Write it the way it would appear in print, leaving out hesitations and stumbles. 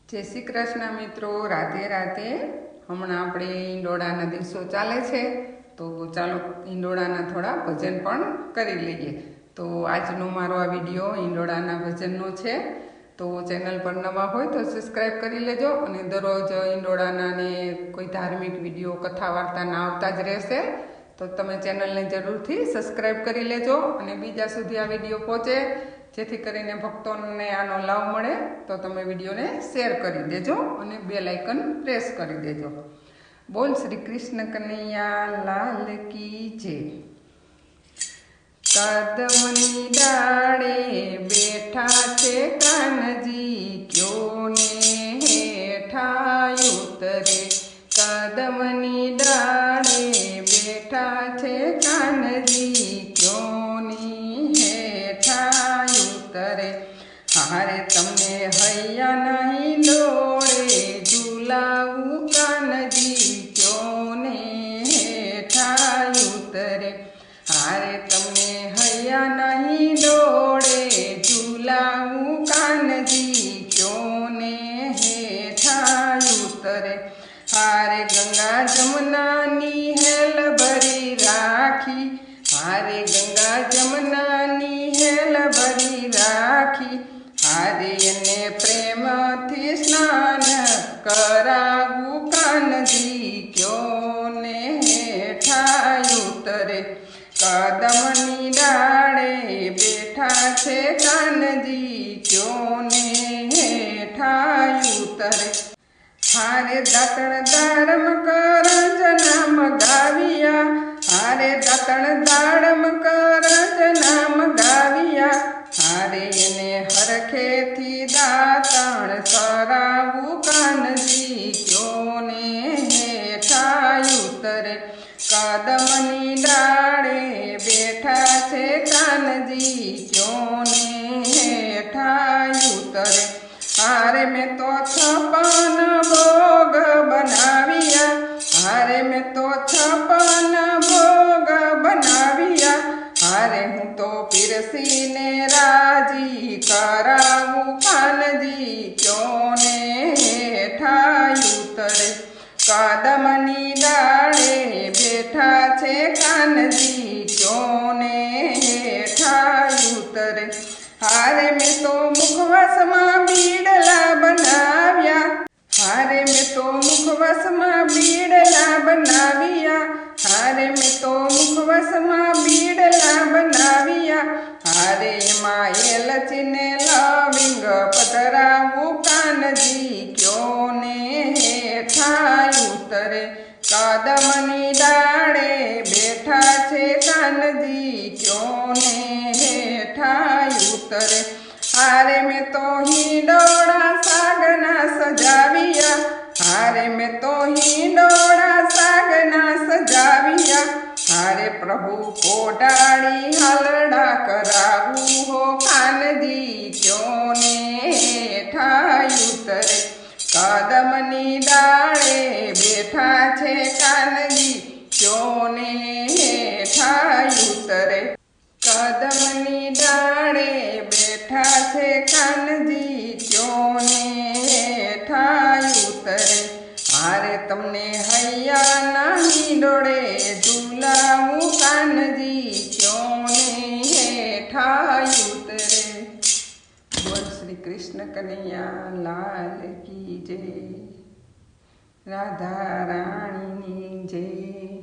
जय श्री कृष्ण मित्रों, राधे राधे। हमणां आपणे ईंडोळाना दिवसो चाले छे तो चालो ईंडोळाना थोड़ा भजन पण करी लईए। तो आजनो मारो आ विडियो ईंडोळाना भजननो छे। तो चेनल पर नवा होय तो सब्सक्राइब करी लेजो अने दररोज ईंडोळाना ने कोई धार्मिक विडियो कथा वार्ताना आवता ज रहेशे। तो तमे चेनलने जरूरथी सब्सक्राइब करी लेजो अने बीजा सुधी आ विडियो पहोंचे जेथी करीने भक्तोने आनो लाभ मळे। तो तमे विडियोने शेर करी देजो अने बेल आइकन प्रेस करी देजो। बोल श्री कृष्ण कन्हैया लाल की जय। कदमनी डाळे बेठा छे कानजी क्यों ने हेठा उतरे। कदमनी डाळे बेठा छे कानजी क्यों ने हेठा उतरे। हारे तमने हैया नहीं दौड़े झूलाऊ कानजी क्यों ने हेठा उतरे। हारे तमने हैया नहीं दौड़े झूलाऊ कानजी क्यों ने हेठा उतरे। हारे गंगा जमुना नी हेल भरी राखी। हारे गंगा जमुना नी हेल भरी राखी। हारे ने प्रेम थी स्नान करावू कानजी क्यों ने हेठा उतरे। कदमनी डाळे बेठा छे कानजी क्यों ने हेठा उतरे। हारे दातण दाड़म करंज नाम गाविया। हारे दातण दाड़म करंज नाम गाविया। हारे ने हरखे थी दातण सरावू कानजी क्यों ने हेठा उतरे। कदमनी डाळे बेठा छे कानजी क्यों ने हेठा उतरे। हारे में तो छप्पन भोग बनाविया। हारे में तो छप्पन भोग बनाविया। हारे हूँ तो पिरसी ने राजी करावू कानजी क्यों ने हेठा उतरे। कदमनी डाळे बेठा छे कानजी क्यों ने हेठा उतरे। हारे में तो मुखवास मां बीड़ला बनाव्या। हारे में तो मुखवास मां बीड़ला बनाविया। हारे में तो मुखवास मां बीड़ला बनाविया। हारे मायल चिने लविंग पधरावू कानजी क्यों ने हेठा उतरे। कदमनी डाळे बेठा छे कानजी क्यों ने हेठा उतरे। हारे में तो हिंडोळा सागना सजाविया। हारे में तो हिंडोळा सागना सजाविया। हारे प्रभु कोडाड़ी हलड़ा करावू हो कानजी क्यों ने हेठा उतरे। कदमनी डाळे बेठा छे कानजी क्यों ने हेठा उतरे। कदमनी डाळे बेठा छे कानजी क्यों ने हेठा उतरे। हारे तमने हैया नहीं डोळे झूलावू कानजी क्यों ने हेठा उतरे। बोल श्री कृष्ण कन्हैया लाल की जय। राधा रानी जय।